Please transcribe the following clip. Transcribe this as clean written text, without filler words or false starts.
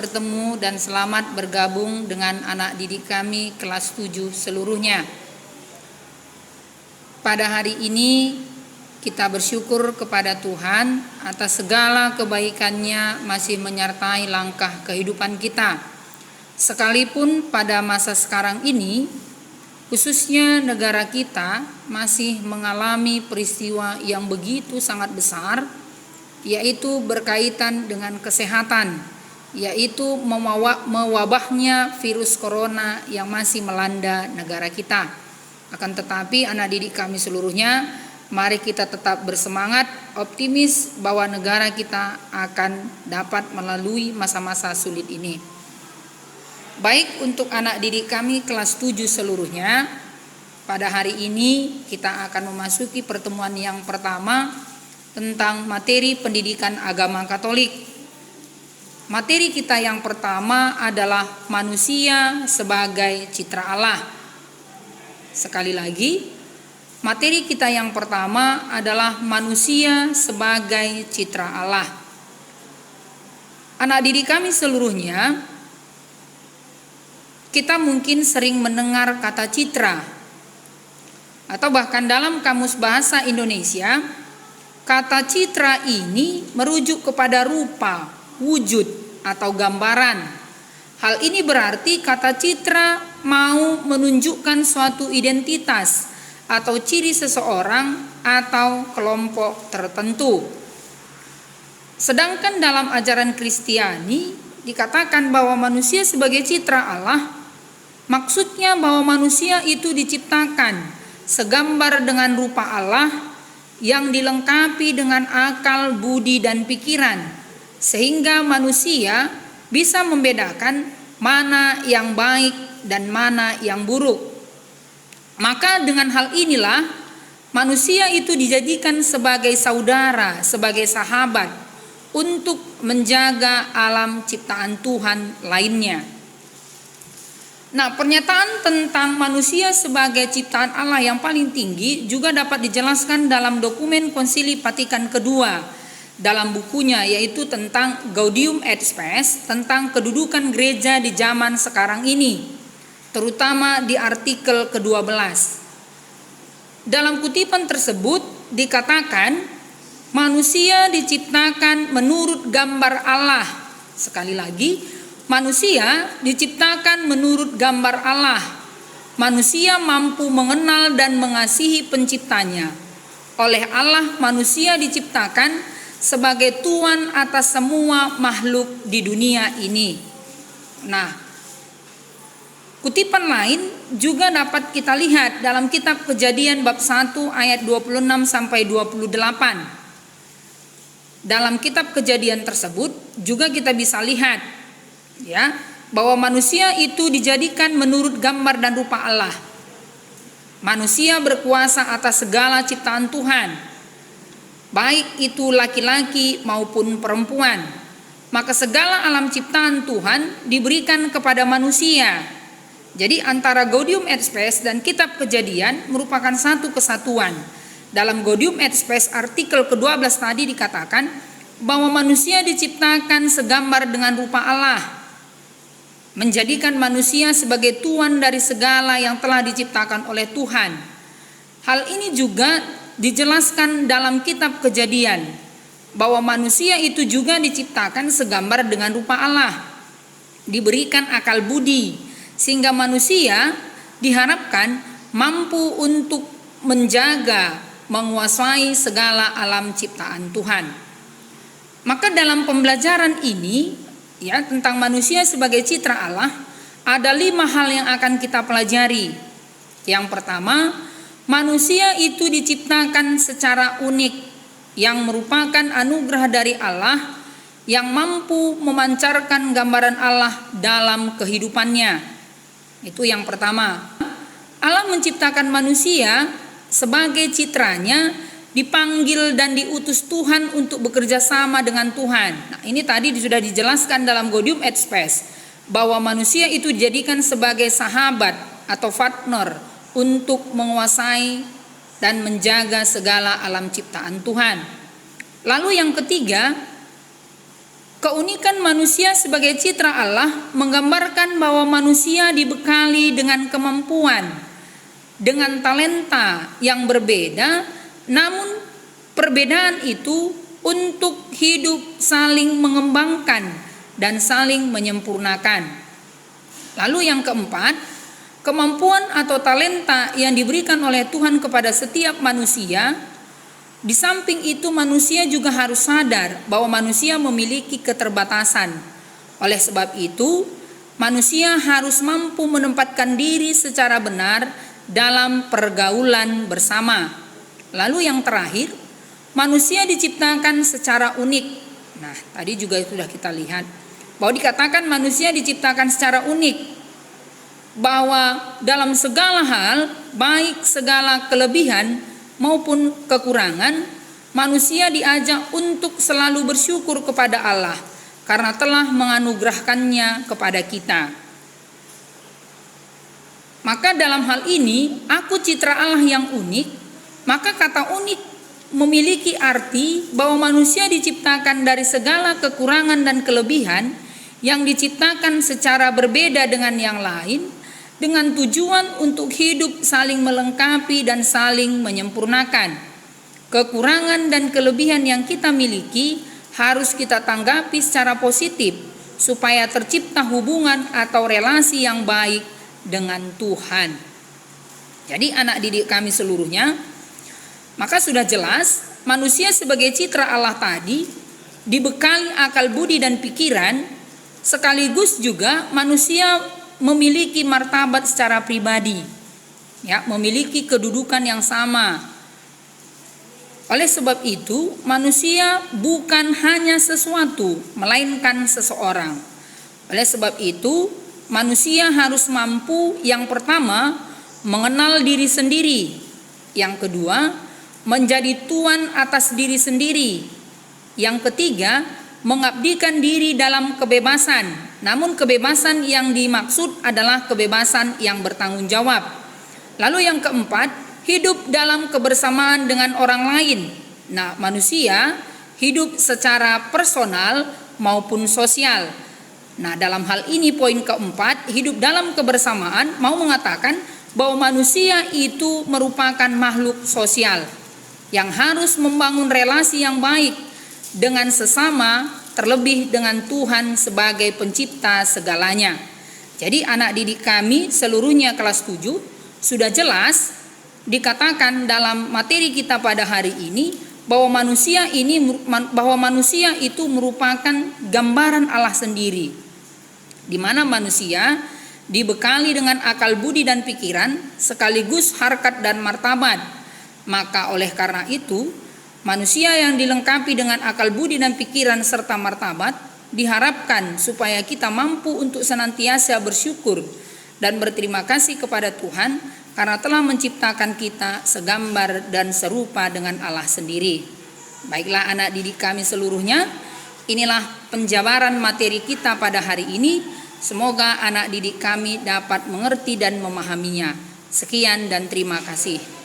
bertemu dan selamat bergabung dengan anak didik kami kelas 7 seluruhnya. Pada hari ini kita bersyukur kepada Tuhan atas segala kebaikan-Nya masih menyertai langkah kehidupan kita. Sekalipun pada masa sekarang ini, khususnya negara kita masih mengalami peristiwa yang begitu sangat besar, yaitu berkaitan dengan kesehatan, yaitu mewabahnya virus corona yang masih melanda negara kita. Akan tetapi anak didik kami seluruhnya, mari kita tetap bersemangat, optimis bahwa negara kita akan dapat melalui masa-masa sulit ini. Baik, untuk anak didik kami kelas 7 seluruhnya, pada hari ini kita akan memasuki pertemuan yang pertama tentang materi pendidikan agama Katolik. Materi kita yang pertama adalah manusia sebagai citra Allah. Sekali lagi, materi kita yang pertama adalah manusia sebagai citra Allah. Anak didik kami seluruhnya, kita mungkin sering mendengar kata citra, atau bahkan dalam Kamus Bahasa Indonesia, kata citra ini merujuk kepada rupa, wujud, atau gambaran. Hal ini berarti kata citra mau menunjukkan suatu identitas atau ciri seseorang atau kelompok tertentu. Sedangkan dalam ajaran Kristiani dikatakan bahwa manusia sebagai citra Allah, maksudnya bahwa manusia itu diciptakan segambar dengan rupa Allah yang dilengkapi dengan akal, budi, dan pikiran, sehingga manusia bisa membedakan mana yang baik dan mana yang buruk. Maka dengan hal inilah manusia itu dijadikan sebagai saudara, sebagai sahabat untuk menjaga alam ciptaan Tuhan lainnya. Nah, pernyataan tentang manusia sebagai ciptaan Allah yang paling tinggi juga dapat dijelaskan dalam dokumen Konsili Vatikan kedua dalam bukunya, yaitu tentang Gaudium et Spes, tentang kedudukan gereja di zaman sekarang ini, terutama di artikel ke-12. Dalam kutipan tersebut dikatakan manusia diciptakan menurut gambar Allah. Sekali lagi, manusia diciptakan menurut gambar Allah. Manusia mampu mengenal dan mengasihi penciptanya. Oleh Allah, manusia diciptakan sebagai tuan atas semua makhluk di dunia ini. Nah, kutipan lain juga dapat kita lihat dalam kitab Kejadian bab 1 ayat 26 sampai 28. Dalam kitab Kejadian tersebut juga kita bisa lihat ya, bahwa manusia itu dijadikan menurut gambar dan rupa Allah. Manusia berkuasa atas segala ciptaan Tuhan, baik itu laki-laki maupun perempuan. Maka segala alam ciptaan Tuhan diberikan kepada manusia. Jadi antara Gaudium et Spes dan kitab Kejadian merupakan satu kesatuan. Dalam Gaudium et Spes artikel ke-12 tadi dikatakan bahwa manusia diciptakan segambar dengan rupa Allah, menjadikan manusia sebagai tuan dari segala yang telah diciptakan oleh Tuhan. Hal ini juga dijelaskan dalam kitab Kejadian bahwa manusia itu juga diciptakan segambar dengan rupa Allah, diberikan akal budi, sehingga manusia diharapkan mampu untuk menjaga, menguasai segala alam ciptaan Tuhan. Maka dalam pembelajaran ini ya, tentang manusia sebagai citra Allah, ada 5 hal yang akan kita pelajari. Yang pertama, manusia itu diciptakan secara unik yang merupakan anugerah dari Allah yang mampu memancarkan gambaran Allah dalam kehidupannya. Itu yang pertama. Allah menciptakan manusia sebagai citranya, dipanggil dan diutus Tuhan untuk bekerja sama dengan Tuhan. Nah, ini tadi sudah dijelaskan dalam Gaudium et Spes bahwa manusia itu dijadikan sebagai sahabat atau partner untuk menguasai dan menjaga segala alam ciptaan Tuhan. Lalu yang ketiga, Keunikan manusia sebagai citra Allah menggambarkan bahwa manusia dibekali dengan kemampuan, dengan talenta yang berbeda, namun perbedaan itu untuk hidup saling mengembangkan dan saling menyempurnakan. Lalu yang keempat, kemampuan atau talenta yang diberikan oleh Tuhan kepada setiap manusia. Di samping itu manusia juga harus sadar bahwa manusia memiliki keterbatasan. Oleh sebab itu, manusia harus mampu menempatkan diri secara benar dalam pergaulan bersama. Lalu yang terakhir, manusia diciptakan secara unik. Nah, tadi juga sudah kita lihat bahwa dikatakan manusia diciptakan secara unik, bahwa dalam segala hal, baik segala kelebihan maupun kekurangan, manusia diajak untuk selalu bersyukur kepada Allah karena telah menganugerahkannya kepada kita. Maka dalam hal ini, aku citra Allah yang unik. Maka kata unik memiliki arti bahwa manusia diciptakan dari segala kekurangan dan kelebihan yang diciptakan secara berbeda dengan yang lain, dengan tujuan untuk hidup saling melengkapi dan saling menyempurnakan. Kekurangan dan kelebihan yang kita miliki harus kita tanggapi secara positif supaya tercipta hubungan atau relasi yang baik dengan Tuhan. Jadi anak didik kami seluruhnya, maka sudah jelas manusia sebagai citra Allah tadi dibekali akal budi dan pikiran, sekaligus juga manusia memiliki martabat secara pribadi, ya, memiliki kedudukan yang sama. Oleh sebab itu, manusia bukan hanya sesuatu, melainkan seseorang. Oleh sebab itu, manusia harus mampu, yang pertama, mengenal diri sendiri. Yang kedua, menjadi tuan atas diri sendiri. Yang ketiga, mengabdikan diri dalam kebebasan. Namun kebebasan yang dimaksud adalah kebebasan yang bertanggung jawab. Lalu yang keempat, hidup dalam kebersamaan dengan orang lain. Nah, manusia hidup secara personal maupun sosial. Nah, dalam hal ini poin keempat, hidup dalam kebersamaan mau mengatakan bahwa manusia itu merupakan makhluk sosial yang harus membangun relasi yang baik dengan sesama, terlebih dengan Tuhan sebagai pencipta segalanya. Jadi anak didik kami seluruhnya kelas 7 sudah jelas dikatakan dalam materi kita pada hari ini bahwa manusia itu merupakan gambaran Allah sendiri, di mana manusia dibekali dengan akal budi dan pikiran sekaligus harkat dan martabat. Maka oleh karena itu, manusia yang dilengkapi dengan akal budi dan pikiran serta martabat diharapkan supaya kita mampu untuk senantiasa bersyukur dan berterima kasih kepada Tuhan karena telah menciptakan kita segambar dan serupa dengan Allah sendiri. Baiklah anak didik kami seluruhnya, inilah penjabaran materi kita pada hari ini. Semoga anak didik kami dapat mengerti dan memahaminya. Sekian dan terima kasih.